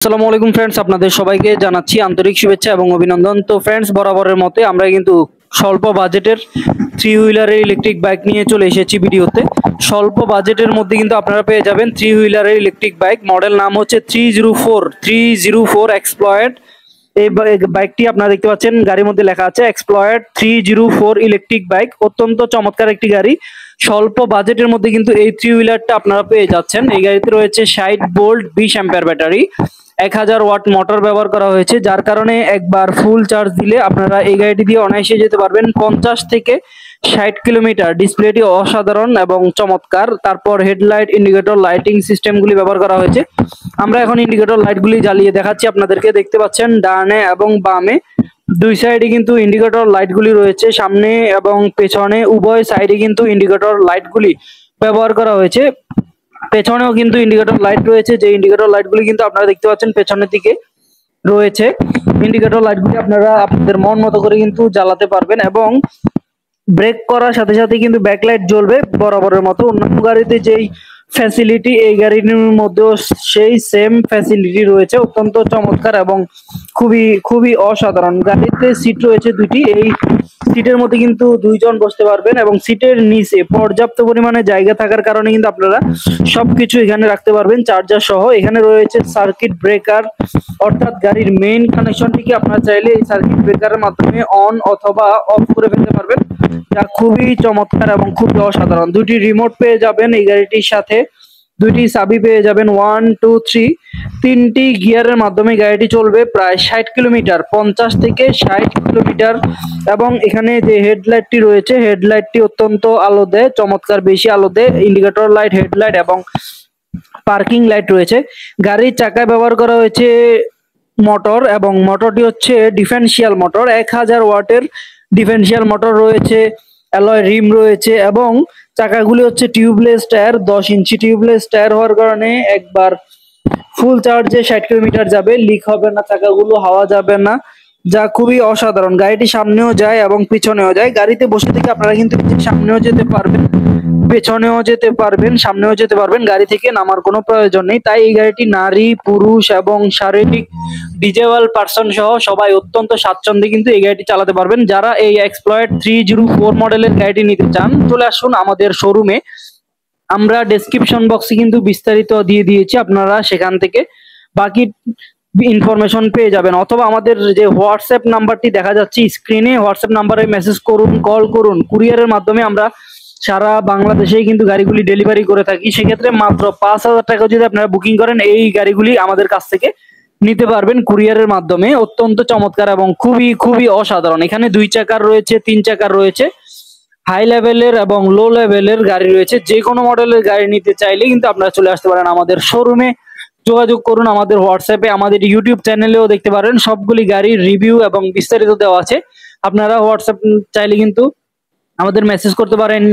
আসসালামু আলাইকুম ফ্রেন্ডস, আপনাদের সবাইকে জানাচ্ছি আন্তরিক শুভেচ্ছা এবং অভিনন্দন। তো ফ্রেন্ডস, বরাবরের মতে আমরা কিন্তু স্বল্প বাজেটের থ্রি হুইলারের ইলেকট্রিক বাইক নিয়ে চলে এসেছি ভিডিওতে। স্বল্প বাজেটের মধ্যে কিন্তু আপনারা পেয়ে যাবেন থ্রি হুইলারের ইলেকট্রিক বাইক। মডেল নাম হচ্ছে 304 এক্সপ্লয়েড। এই বাইকটি আপনারা দেখতে পাচ্ছেন, গাড়ির মধ্যে লেখা আছে এক্সপ্লয়েড 304 ইলেকট্রিক বাইক। অত্যন্ত চমৎকার একটি গাড়ি। স্বল্প বাজেটের মধ্যে কিন্তু এই থ্রি হুইলারটা আপনারা পেয়ে যাচ্ছেন। এই গাড়িতে রয়েছে 60 volt 20 ampere battery, 1000 watt motor ব্যবহার করা হয়েছে, যার কারণে একবার ফুল চার্জ দিলে আপনারা এই গাড়িটি দিয়ে অনায়াসে যেতে পারবেন 50 থেকে 60 কিলোমিটার। ডিসপ্লেটি অসাধারণ এবং চমৎকার। তারপর হেডলাইট, ইন্ডিকেটর, লাইটিং সিস্টেমগুলি ব্যবহার করা হয়েছে। আমরা এখন ইন্ডিকেটর লাইটগুলি জ্বালিয়ে দেখাচ্ছি আপনাদেরকে। দেখতে পাচ্ছেন ডানে এবং বামে দুই সাইডে কিন্তু ইন্ডিকেটর লাইটগুলি রয়েছে। সামনে এবং পেছনে উভয় সাইডে কিন্তু ইন্ডিকেটর লাইটগুলি ব্যবহার করা হয়েছে। পেছনেও কিন্তু ইন্ডিকেটর লাইট রয়েছে, যে ইন্ডিকেটর লাইটগুলি কিন্তু আপনারা দেখতে পাচ্ছেন পেছনের দিকে রয়েছে। ইন্ডিকেটর লাইটগুলি আপনারা আপনাদের মন মতো করে কিন্তু জ্বালাতে পারবেন এবং ব্রেক করার সাথে সাথে কিন্তু ব্যাকলাইট জ্বলবে বরাবরের মতো। অন্যান্য গাড়িতে যেই ফ্যাসিলিটি, এই গাড়ির মধ্যেও সেই সেম ফ্যাসিলিটি রয়েছে। অত্যন্ত চমৎকার এবং খুবই খুবই অসাধারণ। গাড়িতে সিট রয়েছে দুটি। এই সিটের মধ্যে কিন্তু দুইজন বসতে পারবেন এবং সিটের নিচে পর্যাপ্ত পরিমাণে জায়গা থাকার কারণে কিন্তু আপনারা সবকিছু এখানে রাখতে পারবেন, চার্জার সহ। এখানে রয়েছে সার্কিট ব্রেকার, অর্থাৎ গাড়ির মেইন কানেকশনটিকে আপনারা চাইলে এই সার্কিট ব্রেকারের মাধ্যমে অন অথবা অফ করে ফেলতে পারবেন, যা খুবই চমৎকার এবং খুবই অসাধারণ। দুটি রিমোট পেয়ে যাবেন এই গাড়িটির সাথে, দুইটি চাবি পেয়ে যাবেন 1 2 3। তিনটি গিয়ারের মাধ্যমে গাড়িটি চলবে প্রায় 60 কিলোমিটার, 50 থেকে 60 কিলোমিটার। এবং এখানে যে হেডলাইটটি রয়েছে, হেডলাইটটি অত্যন্ত আলো দেয়, চমৎকার বেশি আলো দেয়। ইন্ডিকেটর লাইট, হেডলাইট এবং পার্কিং লাইট রয়েছে। গাড়ির চাকায় ব্যবহার করা হয়েছে মোটর এবং মোটরটি হচ্ছে ডিফারেন্সিয়াল মোটর। 1000 ওয়াটের ডিফারেন্সিয়াল মোটর রয়েছে, অ্যালয় রিম রয়েছে এবং চাকাগুলি হচ্ছে টিউবলেস টায়ার। 10 ইঞ্চি টিউবলেস টায়ার হওয়ার কারণে একবার ফুল চার্জে 60 কিলোমিটার যাবে, লিক হবে না, চাকাগুলো হাওয়া যাবে না, যা খুবই অসাধারণ। গাড়িটি সামনেও যায় এবং পিছনেও যায়। গাড়িতে বসে থেকে আপনারা কিন্তু সামনেও যেতে পারবেন, পেছনেও যেতে পারবেন, সামনেও যেতে পারবেন। গাড়ি থেকে নামার কোনো প্রয়োজন নেই। তাই এই গাড়িটি নারী, পুরুষ এবং শারীরিক ডিজেবল পার্সন সহ সবাই অত্যন্ত স্বাচ্ছন্দ্যে কিন্তু এই গাড়িটি চালাতে পারবেন। যারা এই এক্সপ্লয়েড 304 মডেলের গাড়িটি নিতে চান, চলে আসুন আমাদের শোরুমে। আমরা ডেসক্রিপশন বক্সে কিন্তু বিস্তারিত দিয়ে দিয়েছি, আপনারা সেখান থেকে বাকি ইনফরমেশন পেয়ে যাবেন। অথবা আমাদের যে হোয়াটসঅ্যাপ নাম্বারটি দেখা যাচ্ছে স্ক্রিনে, হোয়াটসঅ্যাপ নাম্বারে মেসেজ করুন, কল করুন। কুরিয়ারের মাধ্যমে আমরা সারা বাংলাদেশেই কিন্তু গাড়িগুলি ডেলিভারি করে থাকি। সেক্ষেত্রে মাত্র 5000 টাকা যদি আপনারা বুকিং করেন, এই গাড়িগুলি আমাদের কাছ থেকে নিতে পারবেন কুরিয়ারের মাধ্যমে। অত্যন্ত চমৎকার এবং খুবই খুবই অসাধারণ। এখানে 2 চাকার রয়েছে, 3 চাকার রয়েছে, হাই লেভেলের এবং লো লেভেলের গাড়ি রয়েছে। যে কোনো মডেলের গাড়ি নিতে চাইলে কিন্তু আপনারা চলে আসতে পারেন আমাদের শোরুমে। যোগাযোগ করুন আমাদের হোয়াটসঅ্যাপে, আমাদের ইউটিউব চ্যানেলেও দেখতে পারেন, সবগুলি গাড়ির রিভিউ এবং বিস্তারিত দেওয়া আছে। আপনারা হোয়াটসঅ্যাপ চাইলে কিন্তু আমাদের মেসেজ করতে পারেন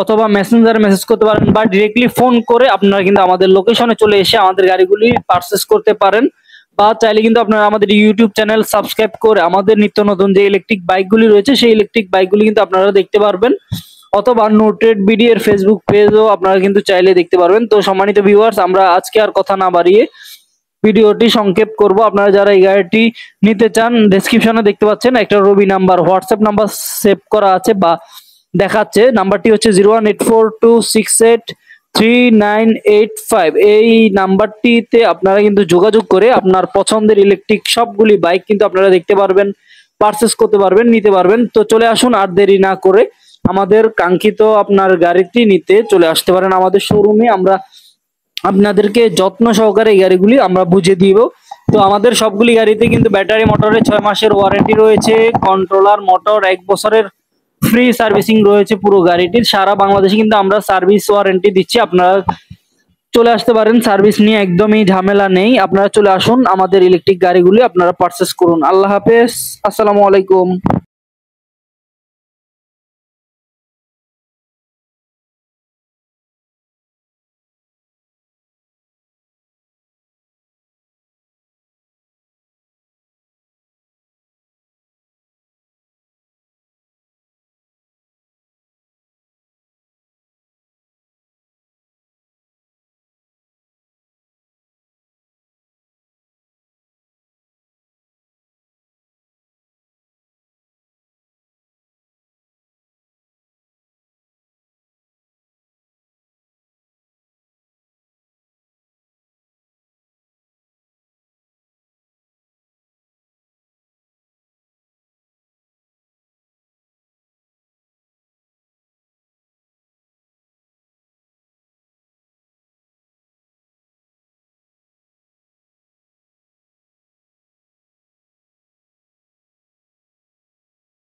অথবা মেসেঞ্জারে মেসেজ করতে পারেন, বা ডিরেক্টলি ফোন করে আপনারা কিন্তু আমাদের লোকেশনে চলে এসে আমাদের গাড়িগুলি পারচেস করতে পারেন। বা চাইলে কিন্তু আপনারা আমাদের ইউটিউব চ্যানেল সাবস্ক্রাইব করে আমাদের নিত্য নতুন যে ইলেকট্রিক বাইকগুলি রয়েছে সেই ইলেকট্রিক বাইকগুলি কিন্তু আপনারা দেখতে পারবেন। অথবা নোটেড বিডি এর ফেসবুক পেজও আপনারা কিন্তু চাইলে দেখতে পারবেন। তো সম্মানিত ভিউয়ার্স, আমরা আজকে আর কথা না বাড়িয়ে ভিডিওটি সংক্ষেপ করব। আপনারা যারা এই গাড়িটি নিতে চান, ডেসক্রিপশনে দেখতে পাচ্ছেন একটা রবি নাম্বার, হোয়াটসঅ্যাপ নাম্বার সেভ করা আছে বা দেখাচ্ছে। নাম্বারটি হচ্ছে 01842683985। এই নাম্বারটিতে আপনারা কিন্তু যোগাযোগ করে আপনার পছন্দের ইলেকট্রিক সবগুলি বাইক কিন্তু আপনারা দেখতে পারবেন, পারচেস করতে পারবেন, নিতে পারবেন। তো চলে আসুন, আর দেরি না করে আমাদের কাঙ্ক্ষিত আপনার গাড়িটি নিতে চলে আসতে পারেন আমাদের শোরুমে। আমরা আপনাদেরকে যত্ন সহকারে এই গাড়িগুলি আমরা বুঝিয়ে দিব। তো আমাদের সবগুলি গাড়িতে কিন্তু ব্যাটারি মোটরে 6 মাসের ওয়ারেন্টি রয়েছে, কন্ট্রোলার মোটর 1 বছরের ফ্রি সার্ভিসিং রয়েছে পুরো গাড়িটির। সারা বাংলাদেশে কিন্তু আমরা সার্ভিস ওয়ারেন্টি দিচ্ছি। আপনারা চলে আসতে পারেন, সার্ভিস নিয়ে একদমই ঝামেলা নেই। আপনারা চলে আসুন, আমাদের ইলেকট্রিক গাড়িগুলি আপনারা পারচেস করুন। আল্লাহ হাফেজ, আসসালামু আলাইকুম।